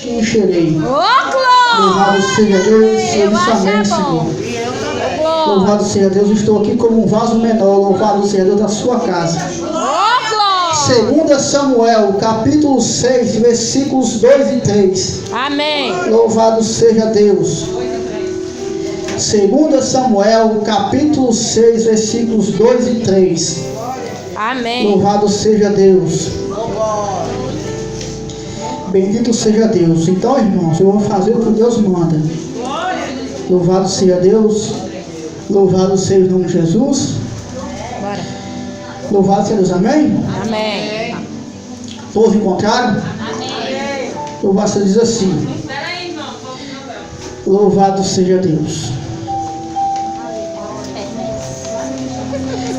te encherei. Oh, Louvado seja Deus, eu disse amém, Senhor. Louvado seja Deus, estou aqui como um vaso menor. Louvado seja Deus da sua casa. 2 Samuel, capítulo 6, versículos 2 e 3. Amém. Louvado seja Deus. 2 Samuel, capítulo 6, versículos 2 e 3. Amém. Louvado seja Deus. Bendito seja Deus. Então, irmãos, eu vou fazer o que Deus manda. Louvado seja Deus. Louvado seja o nome de Jesus. Bora. Louvado seja Deus. Amém? Amém. Todos encontraram? Amém. Louvado seja, diz assim. Louvado seja Deus.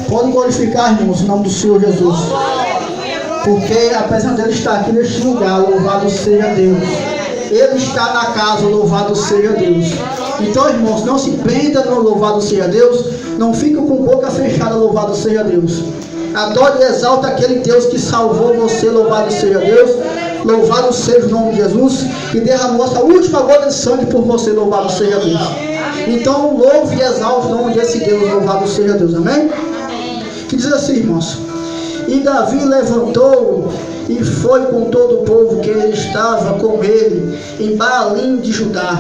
Podem glorificar, irmãos, o nome do Senhor Jesus. Porque a presença dele está aqui neste lugar. Louvado seja Deus. Ele está na casa. Louvado seja Deus. Então, irmãos, não se prenda no louvado seja Deus. Não fique com boca fechada. Louvado seja Deus. Adore e exalta aquele Deus que salvou você. Louvado seja Deus. Louvado seja o nome de Jesus, que derramou essa última gota de sangue por você. Louvado seja Deus. Então, louve e exalte o nome desse Deus. Louvado seja Deus. Amém? Que diz assim, irmãos. E Davi levantou e foi com todo o povo que estava com ele em Baalim de Judá,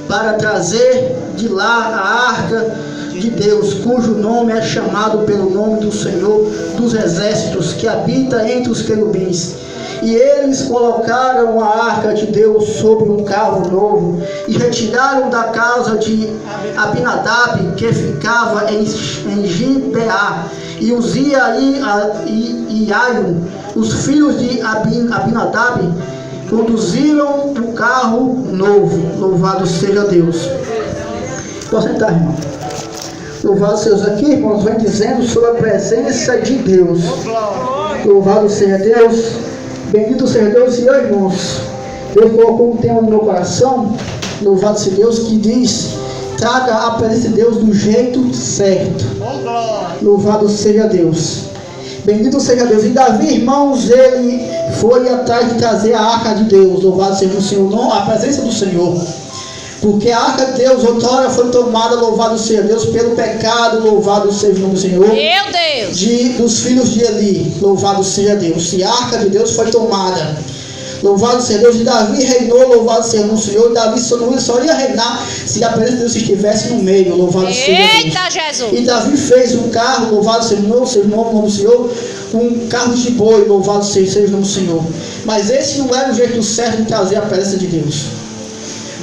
para trazer de lá a arca de Deus, cujo nome é chamado pelo nome do Senhor dos exércitos, que habita entre os querubins. E eles colocaram a arca de Deus sobre um carro novo e retiraram da casa de Abinadab, que ficava em Gibeá, e Uzia e Aiu, os filhos de Abinadab, conduziram o carro novo. Louvado seja Deus. Pode sentar, irmão. Louvado seja Deus. Aqui, irmãos, vem dizendo sobre a presença de Deus. Louvado seja Deus. Bendito seja Deus. E eu, irmãos, Deus colocou um tema no meu coração. Louvado seja Deus, que diz: traga a presença de Deus do jeito certo. Louvado seja Deus. Bendito seja Deus. E Davi, irmãos, ele foi atrás de trazer a arca de Deus. Louvado seja o Senhor, não, a presença do Senhor. Porque a arca de Deus outrora foi tomada, louvado seja Deus, pelo pecado. Louvado seja o nome do Senhor. Meu Deus. Dos filhos de Eli. Louvado seja Deus. E a arca de Deus foi tomada. Louvado seja Deus. E Davi reinou. Louvado seja o Senhor. E Davi só ia reinar se a presença de Deus estivesse no meio. Louvado seja Deus. Eita, Jesus. E Davi fez um carro. Louvado seja o nome do Senhor. Um carro de boi. Louvado seja o nome do Senhor. Mas esse não era o jeito certo de trazer a presença de Deus.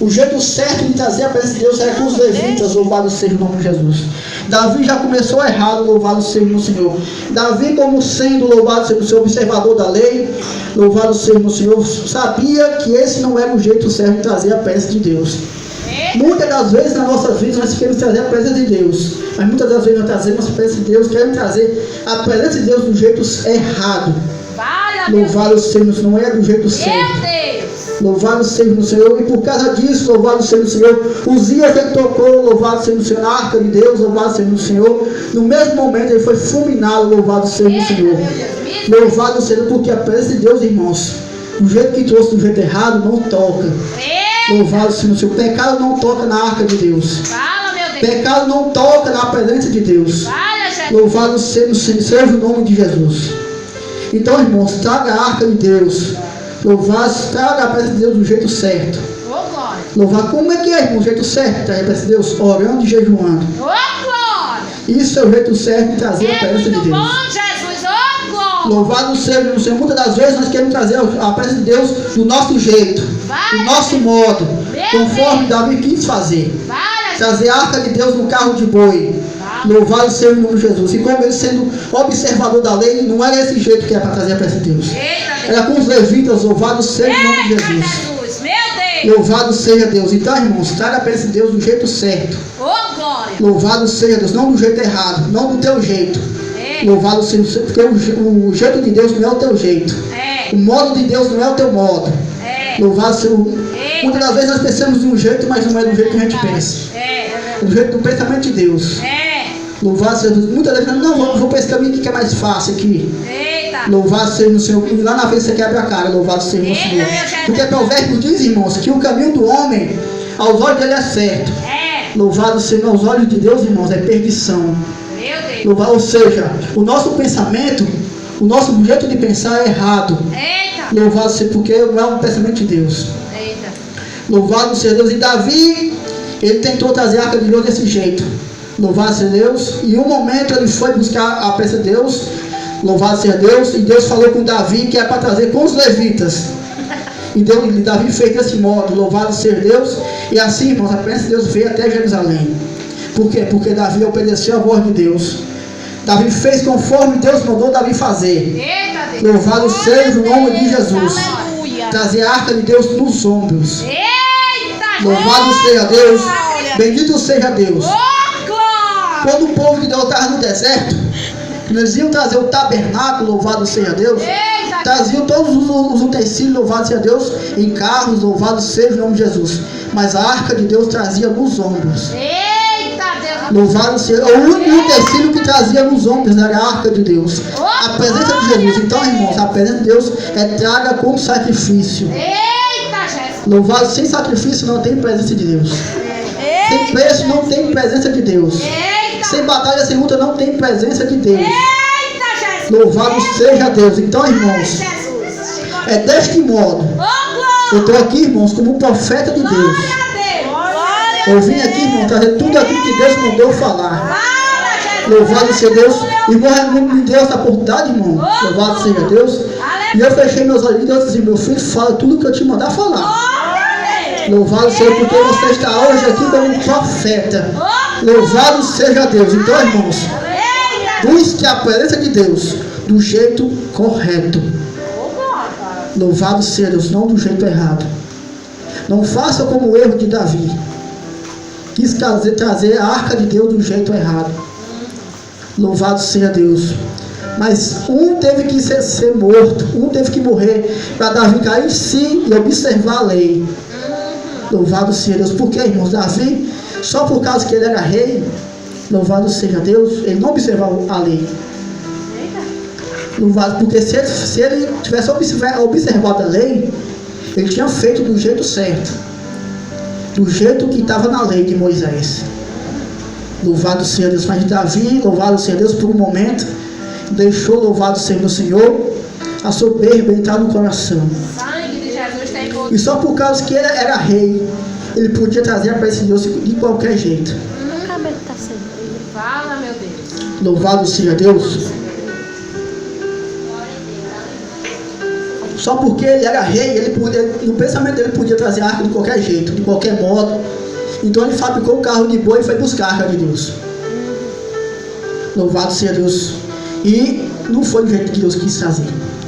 O jeito certo de trazer a presença de Deus era com os levitas. Louvado seja o nome de Jesus. Davi já começou errado. Louvado seja o Senhor. Davi, como sendo, louvado seja o Senhor, observador da lei, louvado seja o Senhor, sabia que esse não era o jeito certo de trazer a presença de Deus. Muitas das vezes na nossa vida nós queremos trazer a presença de Deus, mas muitas das vezes nós trazemos a presença de Deus, queremos trazer a presença de Deus do jeito errado. Louvado seja o Senhor, não é do jeito certo. Louvado seja o Senhor. E por causa disso, louvado seja o Senhor, Uzias ele tocou, louvado seja o Senhor, na arca de Deus, louvado seja o Senhor. No mesmo momento ele foi fulminado, louvado seja o Senhor. Louvado seja, porque a presença de Deus, irmãos, do jeito que trouxe, do jeito errado, não toca. Louvado seja o Senhor. Pecado não toca na arca de Deus. Pecado não toca na presença de Deus. Louvado seja o nome de Jesus. Então, irmãos, traga a arca de Deus. Louvar, traga a presença de Deus do jeito certo. Louvar, como é que é, irmão, o jeito certo? Traga a presença de Deus orando e jejuando. Isso é o jeito certo de trazer a presença de Deus. Louvado seja o Senhor. Muitas das vezes nós queremos trazer a presença de Deus do nosso jeito, do nosso modo, conforme Davi quis fazer. Trazer a arca de Deus no carro de boi. Louvado seja o nome de Jesus. E como ele sendo observador da lei, não era esse jeito que era para trazer a presença de Deus. Era com os levitas. Louvado seja o nome de Jesus. Louvado seja Deus. Então, irmãos, traga a presença de Deus do jeito certo. Louvado seja Deus, não do jeito errado, não do teu jeito. Louvado seja, porque o jeito de Deus não é o teu jeito. O modo de Deus não é o teu modo. Louvado seja. Muitas das vezes nós pensamos de um jeito, mas não é do jeito que a gente pensa. Do jeito do pensamento de Deus. Louvado seja Deus. Muitas vezes nós não vou para esse caminho que é mais fácil aqui. Louvado seja o Senhor. E lá na frente você quebra a cara. Louvado seja o Senhor. Porque Provérbios diz, irmãos, que o caminho do homem, aos olhos dele é certo. Louvado seja aos olhos de Deus, irmãos, é perdição. Louvado, ou seja, o nosso pensamento, o nosso jeito de pensar é errado. Louvado seja, porque não é um pensamento de Deus. Louvado seja Deus. E Davi, ele tentou trazer a arca de Deus desse jeito. Louvado seja Deus. E um momento ele foi buscar a peça de Deus. Louvado seja Deus. E Deus falou com Davi que é para trazer com os levitas. E Davi fez desse modo. Louvado seja Deus. E assim, irmãos, a presença de Deus veio até Jerusalém. Por quê? Porque Davi obedeceu a voz de Deus. Davi fez conforme Deus mandou Davi fazer. Louvado seja o nome de Jesus. Trazer a arca de Deus nos ombros. Louvado seja Deus. Bendito seja Deus. Quando o povo de Deus estava no deserto, eles iam trazer o tabernáculo, louvado seja Deus. Traziam todos os utensílios, louvado seja Deus, em carros, louvado seja o nome de Jesus. Mas a arca de Deus trazia nos ombros. Louvado seja. O único utensílio que trazia nos ombros era a arca de Deus. A presença de Jesus. Então, irmãos, a presença de Deus é traga como sacrifício. Louvado, sem sacrifício não tem presença de Deus. Sem preço não tem presença de Deus. Sem batalha, sem luta não tem presença de Deus. Louvado seja Deus. Então, irmãos, é deste modo. Eu estou aqui, irmãos, como profeta de Deus. Eu vim aqui, irmão, trazer tudo aquilo que Deus mandou falar. Louvado seja Deus. Irmão, me deu essa oportunidade, irmão. Louvado seja Deus. E eu fechei meus olhos e Deus disse, meu filho, fala tudo que eu te mandar falar. Louvado seja porque você está hoje aqui como um profeta. Louvado seja Deus. Então, irmãos, busque a presença de Deus do jeito correto. Louvado seja Deus, não do jeito errado. Não faça como o erro de Davi. Quis trazer a arca de Deus do jeito errado. Louvado seja Deus. Mas um teve que ser morto, um teve que morrer para Davi cair em si e observar a lei. Louvado seja Deus. Por quê, irmãos? Davi, só por causa que ele era rei, louvado seja Deus, ele não observava a lei. Louvado, porque se ele tivesse observado a lei, ele tinha feito do jeito certo, do jeito que estava na lei de Moisés. Louvado seja Deus. Mas Davi, louvado seja Deus, por um momento deixou, louvado seja o Senhor, a soberba entrar no coração. E só por causa que ele era rei, ele podia trazer a presença de Deus de qualquer jeito. Fala, meu Deus. Louvado seja Deus. Só porque ele era rei, ele podia, no pensamento dele, podia trazer a arca de qualquer jeito, de qualquer modo. Então ele fabricou um carro de boi e foi buscar a arca de Deus. Louvado seja Deus. E não foi do jeito que Deus quis trazer.